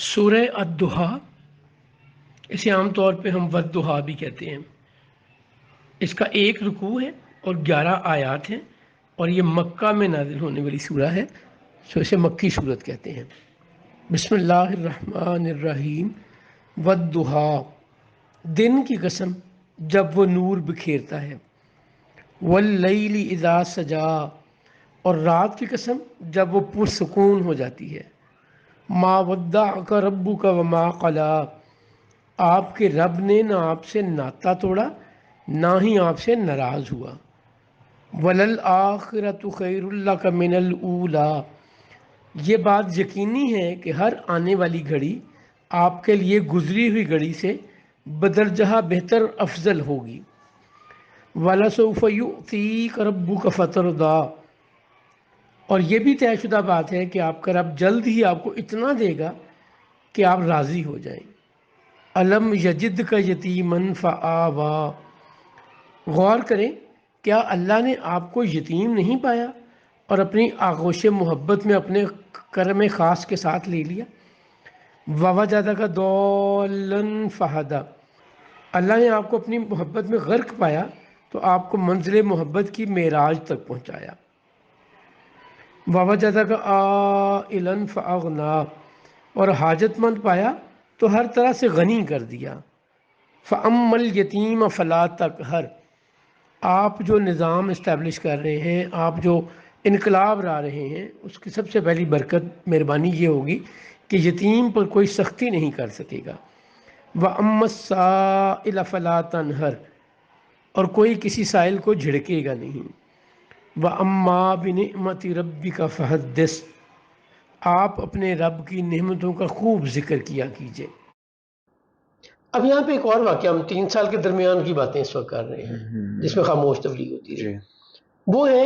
سورہ الضحیٰ، اسے عام طور پہ ہم والضحیٰ بھی کہتے ہیں۔ اس کا ایک رکوع ہے اور 11 آیات ہیں، اور یہ مکہ میں نازل ہونے والی سورہ ہے، سو اسے مکی سورت کہتے ہیں۔ بسم اللہ الرحمن الرحیم۔ والضحیٰ، دن کی قسم جب وہ نور بکھیرتا ہے، واللیل اذا سجا، اور رات کی قسم جب وہ پرسکون ہو جاتی ہے۔ ما ودعک ربک وما قلی، آپ کے رب نے نہ آپ سے ناطہ توڑا نہ ہی آپ سے ناراض ہوا۔ وللآخرۃ خیر لک من الاولی، یہ بات یقینی ہے کہ ہر آنے والی گھڑی آپ کے لیے گزری ہوئی گھڑی سے بدرجہ بہتر افضل ہوگی۔ وَلَسَوْفَ يُؤْتِيكَ رَبُّكَ فَتَرْضَىٰ، اور یہ بھی طے شدہ بات ہے کہ آپ کا رب جلد ہی آپ کو اتنا دے گا کہ آپ راضی ہو جائیں۔ الم یجدک یتیمن فآویٰ، غور کریں، کیا اللہ نے آپ کو یتیم نہیں پایا اور اپنی آغوش محبت میں اپنے کرم خاص کے ساتھ لے لیا۔ ووجدک ضالا فہدیٰ، اللہ نے آپ کو اپنی محبت میں غرق پایا تو آپ کو منزل محبت کی معراج تک پہنچایا۔ ووجدک عائلا فاغنیٰ، اور حاجت مند پایا تو ہر طرح سے غنی کر دیا۔ فاما الیتیم فلا تقہر، آپ جو نظام اسٹیبلش کر رہے ہیں، آپ جو انقلاب لا رہے ہیں، اس کی سب سے پہلی برکت مہربانی یہ ہوگی کہ یتیم پر کوئی سختی نہیں کر سکے گا۔ وَأَمَّا السَّائِلَ فَلَا تَنْهَرْ، اور کوئی کسی سائل کو جھڑکے گا نہیں۔ وَأَمَّا بِنِعْمَةِ رَبِّكَ فَحَدِّثْ، آپ اپنے رب کی نعمتوں کا خوب ذکر کیا کیجئے۔ اب یہاں پہ ایک اور واقعہ، ہم 3 سال کے درمیان کی باتیں اس وقت کر رہے ہیں جس میں خاموش تبلیغ ہوتی ہے۔ وہ ہے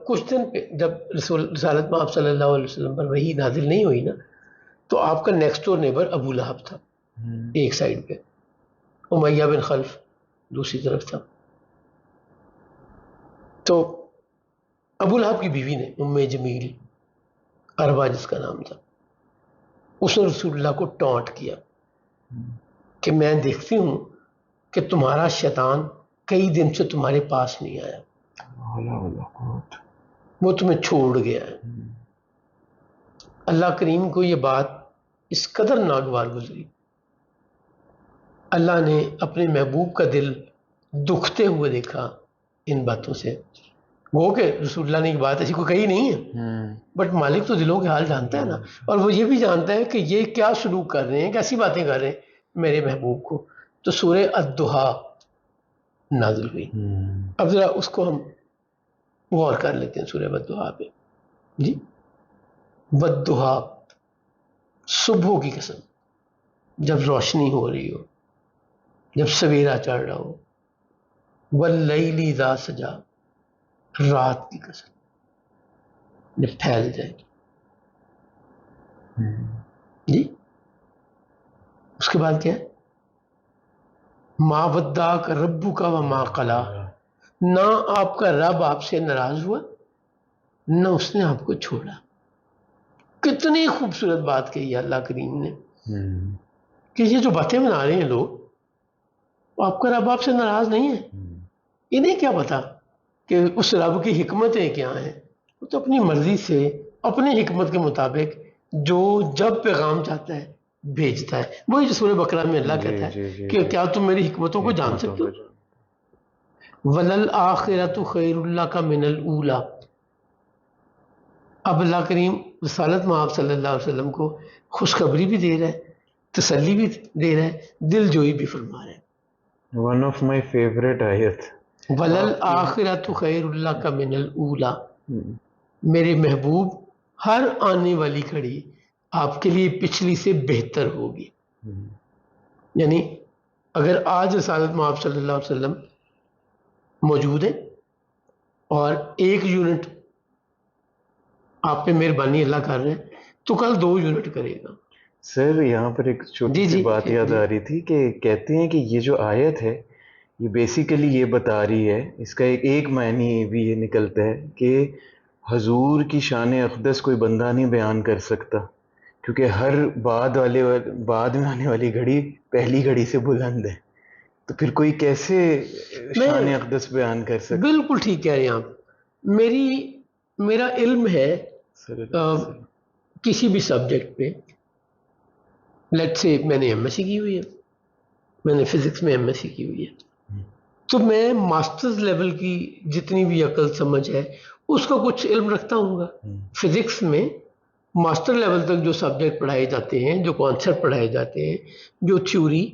کچھ دن پہ جب رسالت میں آپ صلی اللہ علیہ وسلم پر وحی نازل نہیں ہوئی نا، تو آپ کا نیکسٹ ڈور نیبر ابو لہب تھا ایک سائڈ پہ، امیہ بن خلف دوسری طرف تھا۔ تو ابو لہب کی بیوی نے، ام جمیل عربہ جس کا نام تھا، اس نے رسول اللہ کو ٹانٹ کیا کہ میں دیکھتی ہوں کہ تمہارا شیطان کئی دن سے تمہارے پاس نہیں آیا، وہ تمہیں چھوڑ گیا ہے۔ اللہ کریم کو یہ بات اس قدر ناگوار گزری، اللہ نے اپنے محبوب کا دل دکھتے ہوئے دیکھا ان باتوں سے۔ وہ کہ رسول اللہ نے یہ بات ایسی کوئی کہی نہیں ہے، بٹ مالک تو دلوں کے حال جانتا ہے نا، اور وہ یہ بھی جانتا ہے کہ یہ کیا سلوک کر رہے ہیں، کیسی باتیں کر رہے ہیں میرے محبوب کو۔ تو سورہ الضحیٰ نازل ہوئی۔ اب ذرا اس کو ہم غور کر لیتے ہیں سورہ والضحیٰ پہ۔ جی، والضحیٰ، صبح کی قسم جب روشنی ہو رہی ہو، جب سویرا چڑھ رہا ہو۔ واللیل اذا سجا، رات کی قسم جب پھیل جائے گی۔ جی، اس کے بعد کیا ہے؟ ما ودعک ربک وما قلی، نہ آپ کا رب آپ سے ناراض ہوا نہ اس نے آپ کو چھوڑا۔ کتنی خوبصورت بات کہی ہے اللہ کریم نے کہ یہ جو باتیں بنا رہے ہیں لوگ، آپ کا رب آپ سے ناراض نہیں ہے۔ انہیں کیا پتا کہ اس رب کی حکمتیں کیا ہیں؟ وہ تو اپنی مرضی سے اپنی حکمت کے مطابق جو جب پیغام چاہتا ہے بھیجتا ہے۔ وہی جو سورہ بقرہ میں اللہ کہتا ہے کہ کیا تم میری حکمتوں کو جان سکتے ہو؟ وَلَلْآخِرَةُ خَيْرٌ لَكَ مِنَ الْأُولَىٰ، اب اللہ کریم رسالت میں آپ صلی اللہ علیہ وسلم کو خوشخبری بھی دے رہا ہے، تسلی بھی دے رہا ہے، دل جوئی بھی فرما رہا ہے۔ ون آف مائی فیوریٹ آیت، وَلَلْآخِرَةُ خَيْرٌ لَكَ مِنَ الْأُولَىٰ، میرے محبوب ہر آنے والی گھڑی آپ کے لیے پچھلی سے بہتر ہوگی۔ یعنی اگر آج رسالت میں آپ صلی اللہ علیہ وسلم موجود ہے اور 1 یونٹ آپ پہ مہربانی اللہ کر رہے ہیں تو کل 2 یونٹ کرے گا۔ سر یہاں پر ایک چھوٹی سی بات یاد آ رہی تھی کہ کہتے ہیں کہ یہ جو آیت ہے یہ بیسیکلی یہ بتا رہی ہے، اس کا ایک معنی بھی یہ نکلتا ہے کہ حضور کی شان اقدس کوئی بندہ نہیں بیان کر سکتا، کیونکہ ہر بعد میں آنے والی گھڑی پہلی گھڑی سے بلند ہے، تو پھر کوئی کیسے شان اقدس بیان کر سکتا؟ بالکل ٹھیک کہہ رہے ہیں آپ. میرا علم ہے کسی بھی سبجیکٹ پہ، لیٹ سے میں نے ایم ایس سی کی ہوئی ہے، میں نے فزکس میں ایم ایس سی کی ہوئی ہے، تو میں ماسٹرز لیول کی جتنی بھی عقل سمجھ ہے اس کا کچھ علم رکھتا ہوں گا. فزکس میں ماسٹر لیول تک جو سبجیکٹ پڑھائے جاتے ہیں، جو کانسیپٹ پڑھائے جاتے ہیں، جو تھیوری،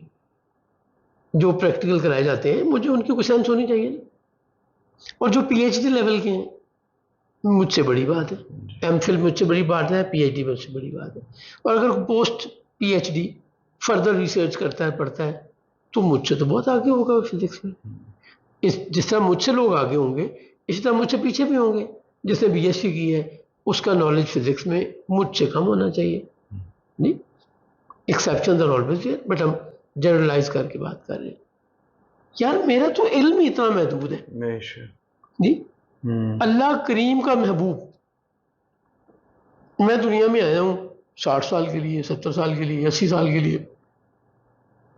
جو پریکٹیکل کرائے جاتے ہیں، مجھے ان کی کوئی سینس ہونی چاہیے نا. اور جو پی ایچ ڈی لیول کے ہیں مجھ سے بڑی بات ہے، ایم فل مجھ سے بڑی بات ہے، پی ایچ ڈی مجھ سے بڑی بات ہے. اور اگر post P H D further research کرتا ہے، پڑھتا ہے، تو مجھ سے تو بہت آگے ہوگا فزکس میں. جس طرح مجھ سے لوگ آگے ہوں گے اسی طرح مجھ سے پیچھے بھی ہوں گے. جس نے بی ایس سی کی ہے اس کا نالج فزکس میں مجھ سے کم ہونا چاہیے. نہیں، exceptions are always there, but ہم جنرلائز کر کے بات کر رہے ہیں. یار میرا تو علم ہی اتنا محدود ہے جی. اللہ کریم کا محبوب، میں دنیا میں آیا ہوں 60 سال کے لیے، 70 سال کے لیے، 80 سال کے لیے.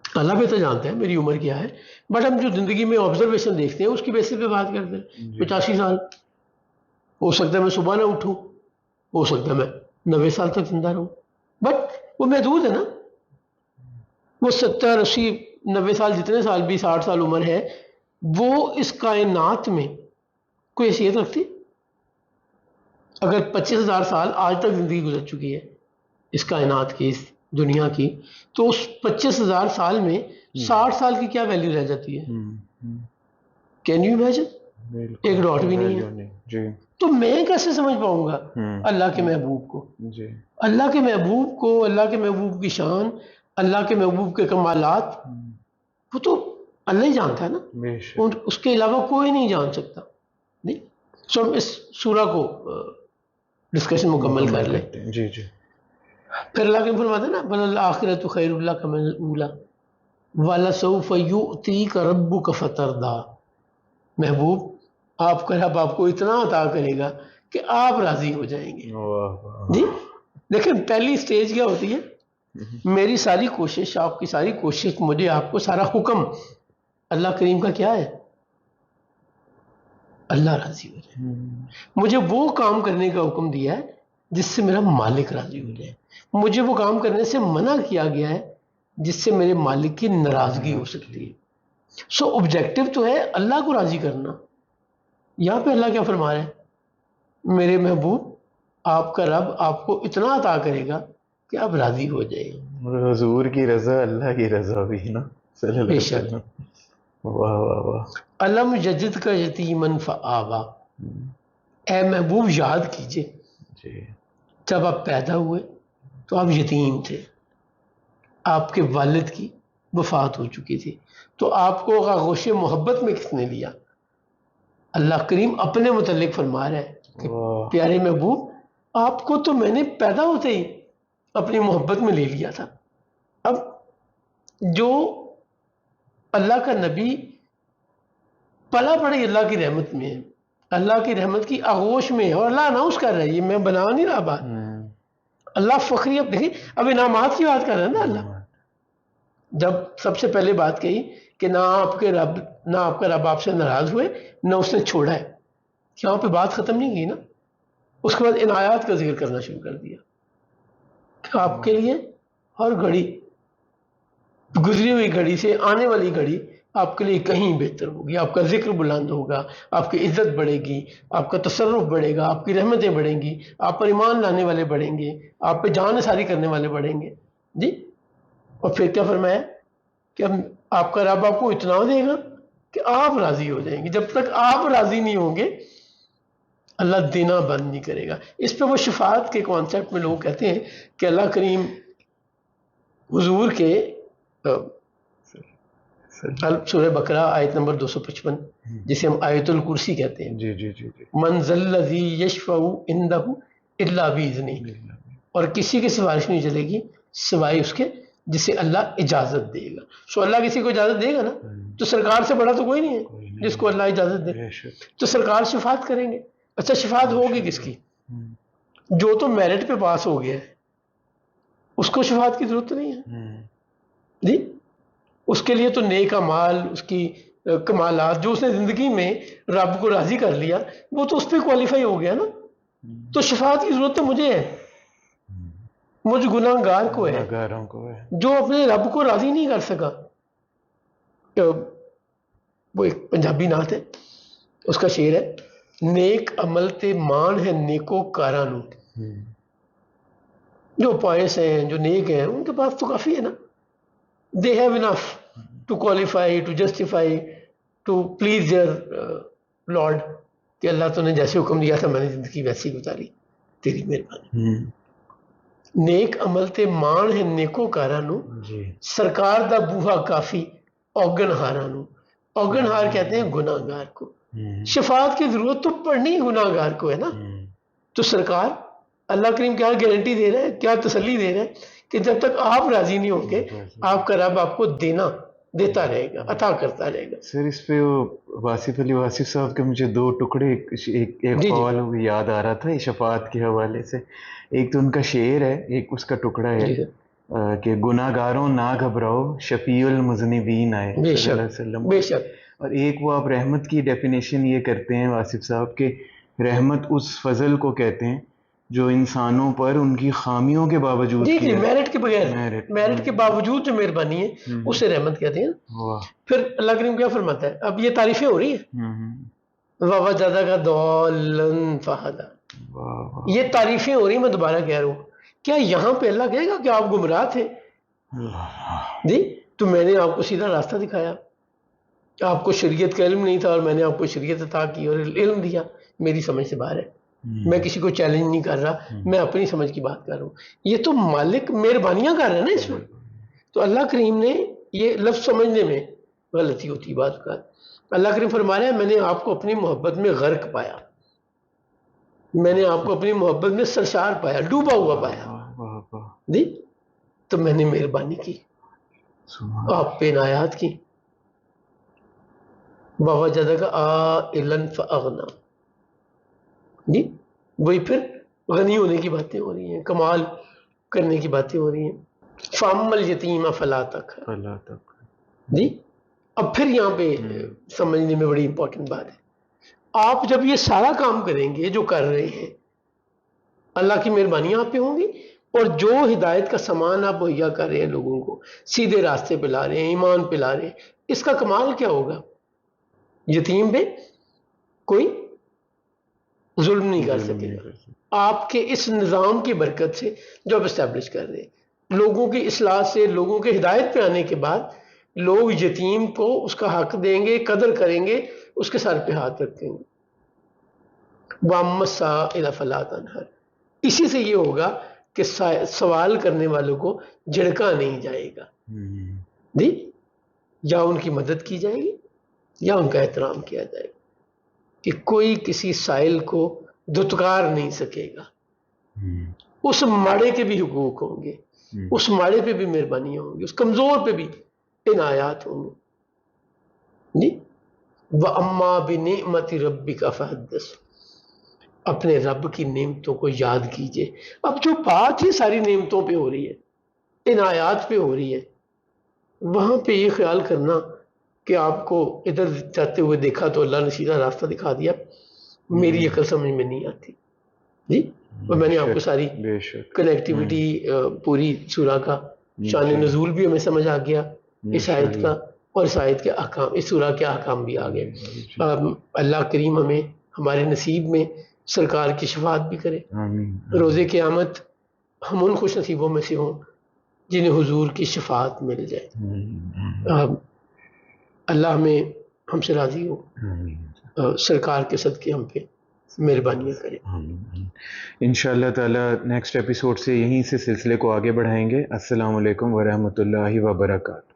اللہ بہتر جانتا ہے میری عمر کیا ہے، بٹ ہم جو زندگی میں آبزرویشن دیکھتے ہیں اس کی بیسس پہ بات کرتے ہیں. 85 سال ہو سکتا ہے میں صبح نہ اٹھوں، ہو سکتا ہے میں 90 سال تک زندہ رہوں، بٹ وہ محدود ہے نا. وہ 70 80 90 سال جتنے سال بھی 60 سال عمر ہے، وہ اس کائنات میں کوئی حیثیت رکھتی؟ اگر 25,000 سال آج تک زندگی گزر چکی ہے اس کائنات کی، اس دنیا کی، تو اس 25,000 سال میں 60 سال کی کیا ویلیو رہ جاتی ہے؟ Can you imagine? ایک ڈاٹ بھی نہیں ہے. تو میں کیسے سمجھ پاؤں گا اللہ کے محبوب کو؟ اللہ کے محبوب کو، اللہ کے محبوب کی شان، اللہ کے محبوب کے کمالات، وہ تو اللہ ہی جانتا ہے نا، اس کے علاوہ کوئی نہیں جان سکتا. نہیں، سو ہم اس سورہ کو ڈسکشن مکمل کر لیں. جی جی. پھر اللہ کے فرماتے ہیں نا وَلَلْآخِرَةُ خَيْرٌ لَكَ مِنَ الْأُولَىٰ وَلَسَوْفَ يُؤْتِيكَ رَبُّكَ فَتَرْضَىٰ. محبوب، آپ کا رب آپ کو اتنا عطا کرے گا کہ آپ راضی ہو جائیں گے. جی دیکھیں، پہلی سٹیج کیا ہوتی ہے؟ میری ساری کوشش، آپ کی ساری کوشش، مجھے آپ کو سارا حکم اللہ کریم کا کیا ہے؟ اللہ راضی ہو جائے. مجھے وہ کام کرنے کا حکم دیا ہے جس سے میرا مالک راضی ہو جائے. مجھے وہ کام کرنے سے منع کیا گیا ہے جس سے میرے مالک کی ناراضگی ہو سکتی ہے. سو آبجیکٹو تو ہے اللہ کو راضی کرنا. یہاں پہ اللہ کیا فرما رہا ہے؟ میرے محبوب، آپ کا رب آپ کو اتنا عطا کرے گا کہ آپ راضی ہو جائیں. حضور کی رضا اللہ کی رضا بھی نا، صلی اللہ علیہ وسلم. واہ واہ واہ. علم یجد کا یتیمن فآوا. اے محبوب یاد کیجئے جب آپ پیدا ہوئے تو آپ یتیم تھے، آپ کے والد کی وفات ہو چکی تھی، تو آپ کو آغوش محبت میں کس نے لیا؟ اللہ کریم اپنے متعلق فرما رہا ہے کہ پیارے محبوب، آپ کو تو میں نے پیدا ہوتے ہی اپنی محبت میں لے لیا تھا. اب جو اللہ کا نبی پلا پڑے اللہ کی رحمت میں ہے، اللہ کی رحمت کی آغوش میں ہے، اور اللہ اناؤنس کر رہا ہے، یہ میں بنا نہیں رہا بات. اللہ فخری، اب دیکھیں اب انعامات کی بات کر رہا ہے نا. اللہ جب سب سے پہلے بات کہی کہ نہ آپ کا رب آپ سے ناراض ہوئے، نہ اس نے چھوڑا ہے، یہاں پہ بات ختم نہیں کی نا. اس کے بعد عنایات کا ذکر کرنا شروع کر دیا کہ آپ کے لیے ہر گھڑی، گزری ہوئی گھڑی سے آنے والی گھڑی آپ کے لیے کہیں بہتر ہوگی. آپ کا ذکر بلند ہوگا، آپ کی عزت بڑھے گی، آپ کا تصرف بڑھے گا، آپ کی رحمتیں بڑھیں گی، آپ پر ایمان لانے والے بڑھیں گے، آپ پہ جان ساری کرنے والے بڑھیں گے. جی، اور پھر کیا فرمایا کہ آپ کا رب آپ کو اتنا دے گا کہ آپ راضی ہو جائیں گے. جب تک آپ راضی نہیں ہوں گے اللہ دینا بند نہیں کرے گا. اس پہ وہ شفاعت کے کانسیپٹ میں لوگ کہتے ہیں کہ اللہ کریم حضور کے سورہ بقرہ آیت نمبر 255 جسے ہم آیت الکرسی کہتے ہیں، جی جی جی جی. من ذا الذی یشفع عندہ الا باذنہ، اور کسی کی سفارش نہیں چلے گی سوائے اس کے جسے اللہ اجازت دے گا. سو اللہ کسی کو اجازت دے گا نا، تو سرکار سے بڑا تو کوئی نہیں ہے جس کو اللہ اجازت دے. تو سرکار شفاعت کریں گے. اچھا شفاعت ہوگی کس کی؟ جو تو میرٹ پہ پاس ہو گیا ہے، اس کو شفاعت کی ضرورت نہیں ہے جی. اس کے لیے تو نیک اعمال، اس کی کمالات جو اس نے زندگی میں رب کو راضی کر لیا، وہ تو اس پہ کوالیفائی ہو گیا نا. تو شفاعت کی ضرورت تو مجھے ہے، مجھ گناہ گار کو ہے جو اپنے رب کو راضی نہیں کر سکا. وہ ایک پنجابی نعت ہے، اس کا شعر ہے، نیک عمل تے مان ہے نیکو کاراں نو. جو پائس ہیں، جو نیک ہیں، ان کے پاس تو کافی ہے نا. They have enough to qualify, to justify, to please their lord, کہ اللہ تو نے جیسے حکم دیا تھا میں نے زندگی ویسی گزاری، تیری مہربانی. نیک عمل تے مان ہے نیکو کاراں نو، سرکار دا بوہا کافی اوگن ہاراں نو. اوگن ہار کہتے ہیں گناہ گار کو. شفاعت کی ضرورت تو پڑنی گناہ گار کو ہے نا. تو سرکار اللہ کریم کیا گارنٹی دے رہا ہے، کیا تسلی دے رہا ہے کہ جب تک آپ راضی نہیں ہوں گے آپ کا رب آپ کو دیتا رہے گا، عطا کرتا رہے گا. سر اس پہ واصف علی واصف صاحب کے مجھے دو ٹکڑے ایک قول یاد آ رہا تھا شفاعت کے حوالے سے. ایک تو ان کا شعر ہے، ایک اس کا ٹکڑا ہے کہ گناہ گاروں نہ گھبراؤ شفیع المذنبین آئے صلی اللہ علیہ وسلم. بے شک. اور ایک وہ آپ رحمت کی ڈیفینیشن یہ کرتے ہیں واصف صاحب کہ رحمت اس فضل کو کہتے ہیں جو انسانوں پر ان کی خامیوں کے باوجود جی میرٹ کے بغیر، میرٹ کے باوجود جو مہربانی ہے اسے رحمت کہتے ہیں. پھر اللہ کریم کیا فرماتا ہے، اب یہ تعریفیں ہو رہی ہیں، وَوَجَدَكَ ضَالًّا فَهَدَىٰ، یہ تعریفیں ہو رہی ہیں. میں دوبارہ کہہ رہا ہوں، کیا یہاں پہ اللہ کہے گا کہ آپ گمراہ تھے جی تو میں نے آپ کو سیدھا راستہ دکھایا، آپ کو شریعت کا علم نہیں تھا اور میں نے آپ کو شریعت عطا کی اور علم دیا، میری سمجھ سے باہر ہے. میں کسی کو چیلنج نہیں کر رہا، میں اپنی سمجھ کی بات کر رہا ہوں. یہ تو مالک مہربانیاں کر رہے ہیں نا اس میں. تو اللہ کریم نے یہ لفظ سمجھنے میں غلطی ہوتی ہے بات کا. اللہ کریم فرما رہے ہیں میں نے آپ کو اپنی محبت میں غرق پایا، میں نے آپ کو اپنی محبت میں سرشار پایا، ڈوبا ہوا پایا جی. تو میں نے مہربانی کی، آپ پہ عنایات کی. وَوَجَدَكَ عَائِلًا فَأَغْنَىٰ جی. وہی پھر غنی ہونے کی باتیں ہو رہی ہیں، کمال کرنے کی باتیں ہو رہی ہیں. فَأَمَّا الْيَتِيمَ فَلَا تَقْهَرْ جی. اب پھر یہاں پہ سمجھنے میں بڑی امپورٹنٹ بات ہے. آپ جب یہ سارا کام کریں گے جو کر رہے ہیں، اللہ کی مہربانیاں آپ پہ ہوں گی، اور جو ہدایت کا سامان آپ مہیا کر رہے ہیں، لوگوں کو سیدھے راستے پہ لا رہے ہیں، ایمان پہ لا رہے ہیں، اس کا کمال کیا ہوگا؟ یتیم پہ کوئی ظلم نہیں کر سکے گا. آپ کے اس نظام کی برکت سے جو آپ اسٹیبلش کر رہے ہیں، لوگوں کی اصلاح سے، لوگوں کے ہدایت پہ آنے کے بعد لوگ یتیم کو اس کا حق دیں گے، قدر کریں گے، اس کے سر پہ ہاتھ رکھیں گے. وَأَمَّا السَّائِلَ فَلَا تَنْهَرْ. اسی سے یہ ہوگا کہ سوال کرنے والوں کو جھڑکا نہیں جائے گا جی، یا ان کی مدد کی جائے گی یا ان کا احترام کیا جائے گا، کہ کوئی کسی سائل کو دھتکار نہیں سکے گا. اس ماڑے کے بھی حقوق ہوں گے، اس ماڑے پہ بھی مہربانیاں ہوں گی، اس کمزور پہ بھی عنایات ہوں گے جی. وَأَمَّا بِنِعْمَةِ رَبِّكَ فَحَدِّثْ. اپنے رب کی نعمتوں کو یاد کیجئے. اب جو بات ہی ساری نعمتوں پہ ہو رہی ہے، عنایات پہ ہو رہی ہے، وہاں پہ یہ خیال کرنا کہ آپ کو ادھر جاتے ہوئے دیکھا تو اللہ نے سیدھا راستہ دکھا دیا، میری عقل سمجھ میں نہیں آتی جی. اور میں نے آپ کو ساری کنیکٹیوٹی پوری سورہ کا شان نزول بھی ہمیں سمجھ آ گیا اس آیت کا، اور اس آیت کے احکام، اس سورہ کے احکام بھی آ گئے. اللہ کریم ہمیں ہمارے نصیب میں سرکار کی شفاعت بھی کرے. روز قیامت ہم ان خوش نصیبوں میں سے ہوں جنہیں حضور کی شفاعت مل جائے. اللہ ہمیں ہم سے راضی ہو، سرکار کے صدقے ہم پہ مہربانیاں کرے. انشاءاللہ تعالی نیکسٹ ایپیسوڈ سے یہیں سے سلسلے کو آگے بڑھائیں گے. السلام علیکم ورحمۃ اللہ وبرکاتہ.